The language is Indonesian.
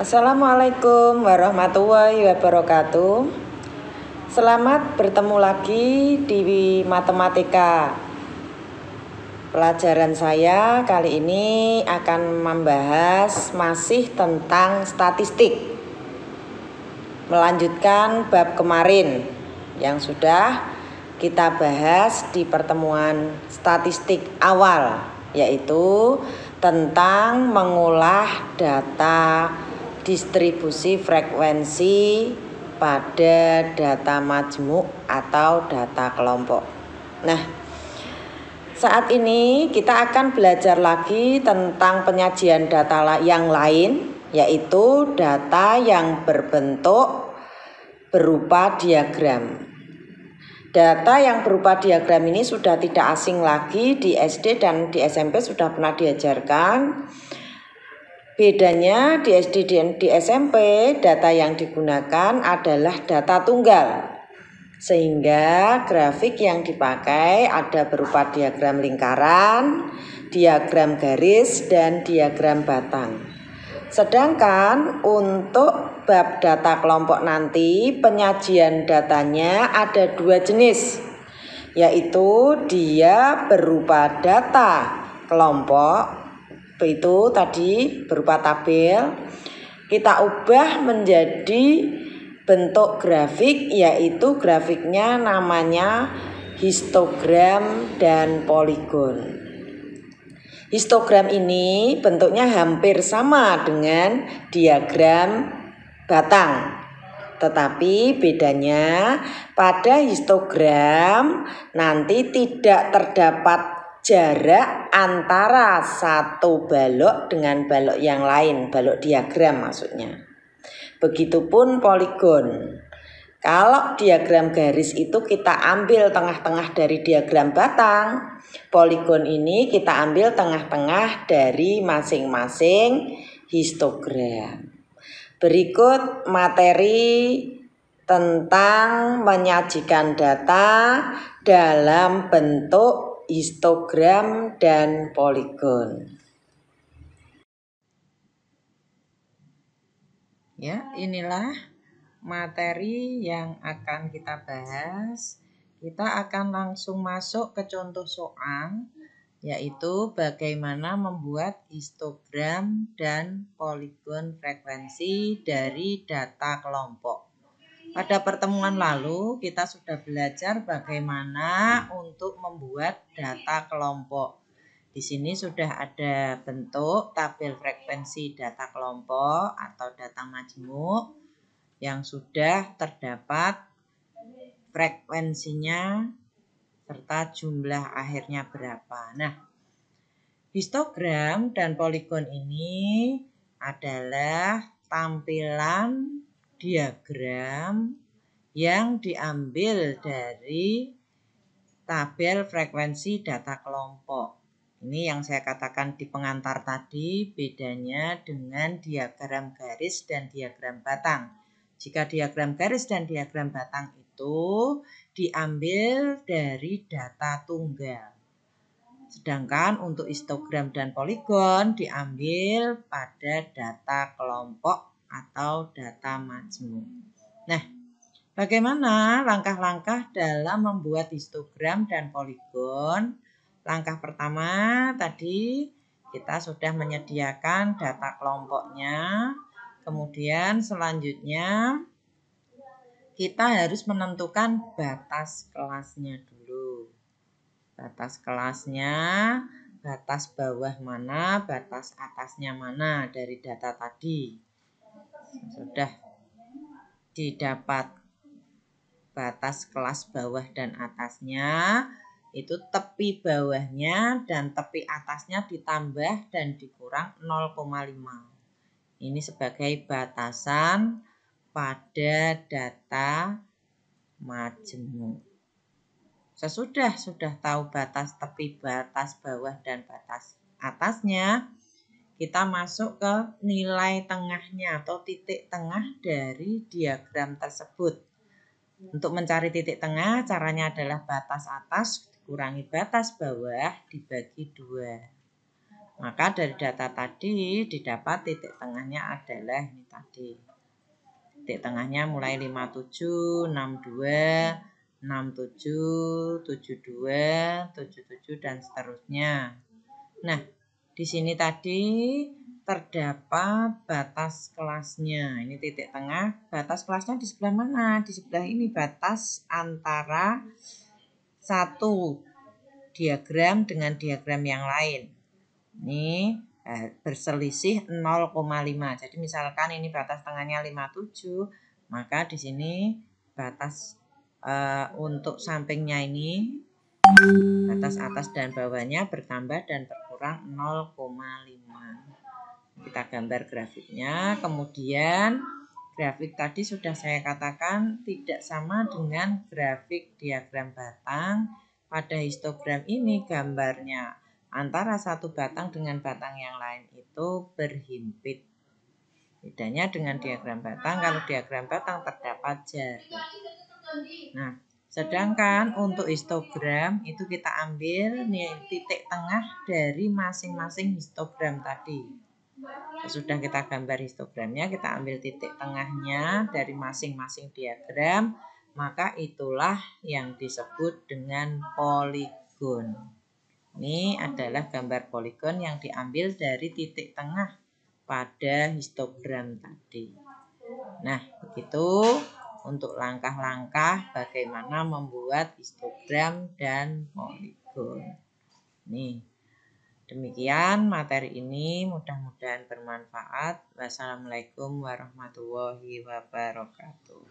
Assalamualaikum warahmatullahi wabarakatuh. Selamat bertemu lagi di matematika. Pelajaran saya kali ini akan membahas masih tentang statistik. Melanjutkan bab kemarin yang sudah kita bahas di pertemuan statistik awal, yaitu tentang mengolah data distribusi frekuensi pada data majmuk atau data kelompok. Nah, saat ini kita akan belajar lagi tentang penyajian data yang lain, yaitu data yang berbentuk berupa diagram. Data yang berupa diagram ini sudah tidak asing lagi, di SD dan di SMP sudah pernah diajarkan. Bedanya di SD dan di SMP data yang digunakan adalah data tunggal, sehingga grafik yang dipakai ada berupa diagram lingkaran, diagram garis, dan diagram batang. Sedangkan untuk bab data kelompok nanti penyajian datanya ada dua jenis, yaitu dia berupa data kelompok, itu tadi berupa tabel, kita ubah menjadi bentuk grafik, yaitu grafiknya namanya histogram dan poligon. Histogram ini bentuknya hampir sama dengan diagram batang, tetapi bedanya pada histogram nanti tidak terdapat jarak antara satu balok dengan balok yang lain, balok diagram maksudnya. Begitupun poligon. Kalau diagram garis itu kita ambil tengah-tengah dari diagram batang, poligon ini kita ambil tengah-tengah dari masing-masing histogram. Berikut materi tentang menyajikan data dalam bentuk histogram dan poligon. Ya, inilah materi yang akan kita bahas. Kita akan langsung masuk ke contoh soal, yaitu bagaimana membuat histogram dan poligon frekuensi dari data kelompok. Pada pertemuan lalu kita sudah belajar bagaimana untuk membuat data kelompok. Di sini sudah ada bentuk tabel frekuensi data kelompok atau data majmuk yang sudah terdapat frekuensinya serta jumlah akhirnya berapa. Nah, histogram dan poligon ini adalah tampilan diagram yang diambil dari tabel frekuensi data kelompok. Ini yang saya katakan di pengantar tadi, bedanya dengan diagram garis dan diagram batang. Jika diagram garis dan diagram batang itu diambil dari data tunggal. Sedangkan untuk histogram dan poligon diambil pada data kelompok atau data majmuk. Nah, bagaimana langkah-langkah dalam membuat histogram dan poligon? Langkah pertama tadi kita sudah menyediakan data kelompoknya. Kemudian selanjutnya kita harus menentukan batas kelasnya dulu. Batas kelasnya, batas bawah mana, batas atasnya mana dari data tadi. Sudah didapat batas kelas bawah dan atasnya, itu tepi bawahnya dan tepi atasnya ditambah dan dikurang 0,5. Ini sebagai batasan pada data majmuk. Sesudah tahu batas tepi, batas bawah, dan batas atasnya, kita masuk ke nilai tengahnya atau titik tengah dari diagram tersebut. Untuk mencari titik tengah, caranya adalah batas atas dikurangi batas bawah dibagi 2. Maka dari data tadi didapat titik tengahnya adalah ini tadi. Titik tengahnya mulai 57, 62, 67, 72, 77 dan seterusnya. Nah, di sini tadi terdapat batas kelasnya. Ini titik tengah. Batas kelasnya di sebelah mana? Di sebelah ini batas antara satu diagram dengan diagram yang lain. Ini berselisih 0,5. Jadi misalkan ini batas tengahnya 57, maka di sini batas untuk sampingnya ini batas atas dan bawahnya bertambah dan berkurang 0,5. Kita gambar grafiknya. Kemudian grafik tadi sudah saya katakan tidak sama dengan grafik diagram batang. Pada histogram ini gambarnya antara satu batang dengan batang yang lain itu berhimpit. Bedanya dengan diagram batang, kalau diagram batang terdapat jarak. Nah, sedangkan untuk histogram itu kita ambil nih titik tengah dari masing-masing histogram tadi. Sudah kita gambar histogramnya, kita ambil titik tengahnya dari masing-masing diagram, maka itulah yang disebut dengan poligon. Ini adalah gambar poligon yang diambil dari titik tengah pada histogram tadi. Nah, begitu untuk langkah-langkah bagaimana membuat histogram dan poligon. Nih, demikian materi ini, mudah-mudahan bermanfaat. Wassalamualaikum warahmatullahi wabarakatuh.